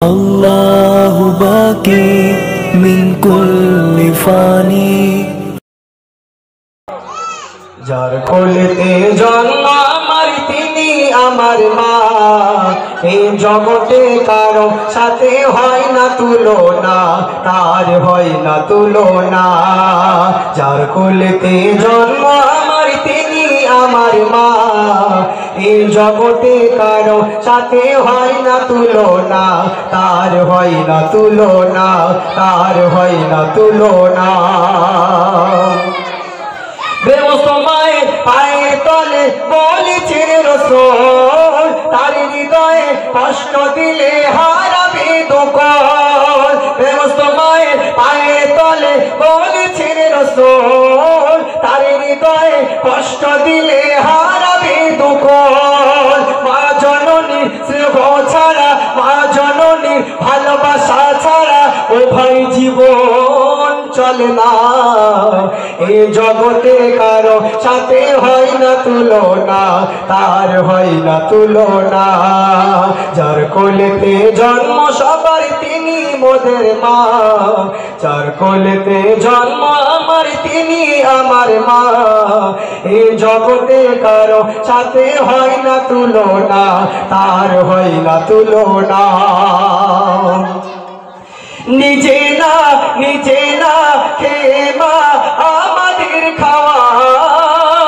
अल्लाहु बाकी मिन कुल्ली फानी। जार कोलेते जन्म आमार तिनी आमार मा, এই জগতে কারো সাথে হয় না তুলনা, তার হয় না তুলনা। যার কোলেতে জন্ম আমার তিনি আমার মা, এই জগতে কারো সাথে হয় না তুলনা, তার হয় না তুলনা, তার হয় না তুলনা। বেমস্ত মায়ের পায়ের তলে বলেছেন রাসূল, তার হৃদয়ে কষ্ট দিলে হারাবে দোকল। বেমস্ত মায়ের পায়ের তলে বলেছেন রাসূল, তার হৃদয়ে কষ্ট দিলে হারাবে দোকল। মা জননী স্নেহ ছাড়া, মা জননী ভালোবাসা ছাড়া ও ভাই জীবন চলে না। এই জগতে কারো সাথে হয় না তুলনা, তার হয় না তুলনা। যার কোলেতে জন্ম সবার তিনি মোদের মা, যার কোলেতে জন্ম আমার তিনি আমার মা। এই জগতে কারো সাথে হয় না তুলনা, তার হয় না তুলনা। নিজে না নিজে না খেয়ে মা আমাদের খাওয়ায়,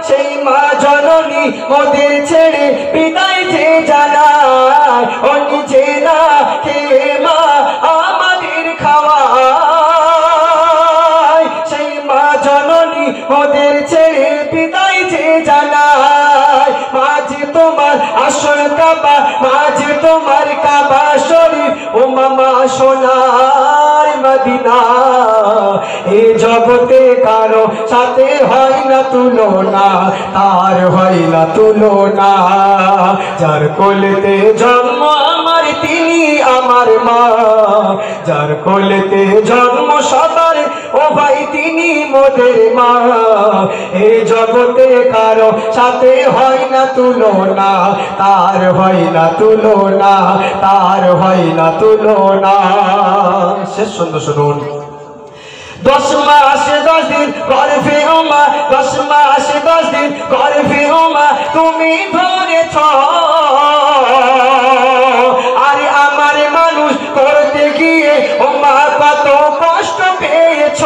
সেই মা জননী মোদের ছেড়ে বিদায় যে জানায়। ও নিজে না খেয়ে মা আমাদের খাওয়ায়, সেই মা জননী মোদের ছেড়ে বিদায় যে জানায়। মাঝে তোমার আসল কাবা, মাঝে তোমার কাবা শরীফ, ও মামা সোনার মদিনা। এই জগতে কারো সাথে হয় না তুলনা, তার হয় না তুলনা। যার কোলেতে জন্ম আমার তিনি আমার মা, যার কোলেতে জন্ম সবার ও ভাই তিনি মোদের মা। এই জগতে কারো সাথে হয় না তুলনা, তার হয় না তুলনা, তার হয় না তুলনা। শেষ সুন্দর শুনুন। 10 মাস 10 দিন গর্ভে ওমা, 10 মাস 10 দিন গর্ভে ওমা তুমি ধরেছ। আরে আমার মানুষ করতে গিয়ে ওমা কত কষ্ট পেয়েছ।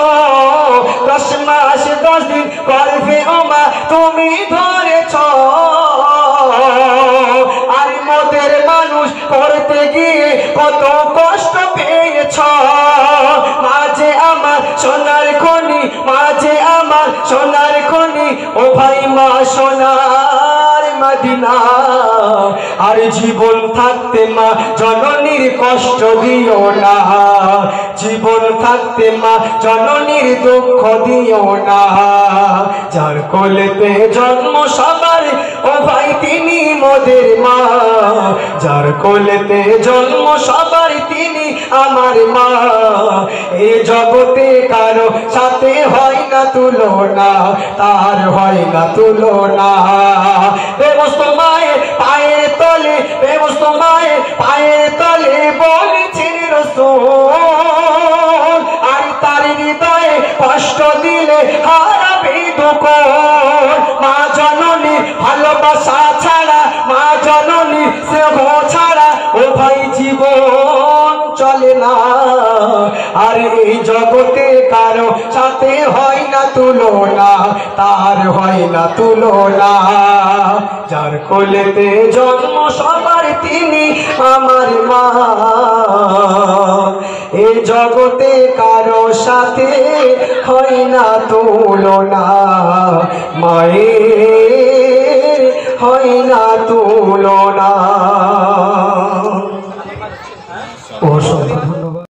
10 মাস 10 দিন গর্ভে ওমা তুমি ধরেছ। আরে মোদের মানুষ করতে গিয়ে কত কষ্ট পেয়েছ। মাঝে আমার সোনার খনি, মাঝে আমার সোনার খনি, ও ভাই মা সোনার মদিনা। আর জীবন থাকতে মা জননীর কষ্ট দিও না, জীবন থাকতে মা জননীর দুঃখ দিও না। যার কোলেতে জন্ম সবার ও ভাই তিনি মোদের মা, যার কোলেতে জন্ম সবার তিনি আমার মা। এই জগতে কারো সাথে হয় না তুলনা, তার হয় না তুলনা। বেমস্ত মায়ের পায়ের তলে, বেমস্ত মায়ের পায়ের তলে বলেছেন রাসূল, আর তার হৃদয়ে কষ্ট দিলে হারাবে দোকল। মা জননী ভালোবাসা ছাড়া, মা জননী স্নেহ ছাড়া ও ভাই জীবন চলে না। আর এই জগতে কারো সাথে হয় না তুলনা, তার হয় না তুলনা। যার কোলেতে জন্ম সবার তিনি আমার মা, এই জগতে কারো সাথে হয় না তুলনা। মায়ের হয় না তুলনা। অসংখ্য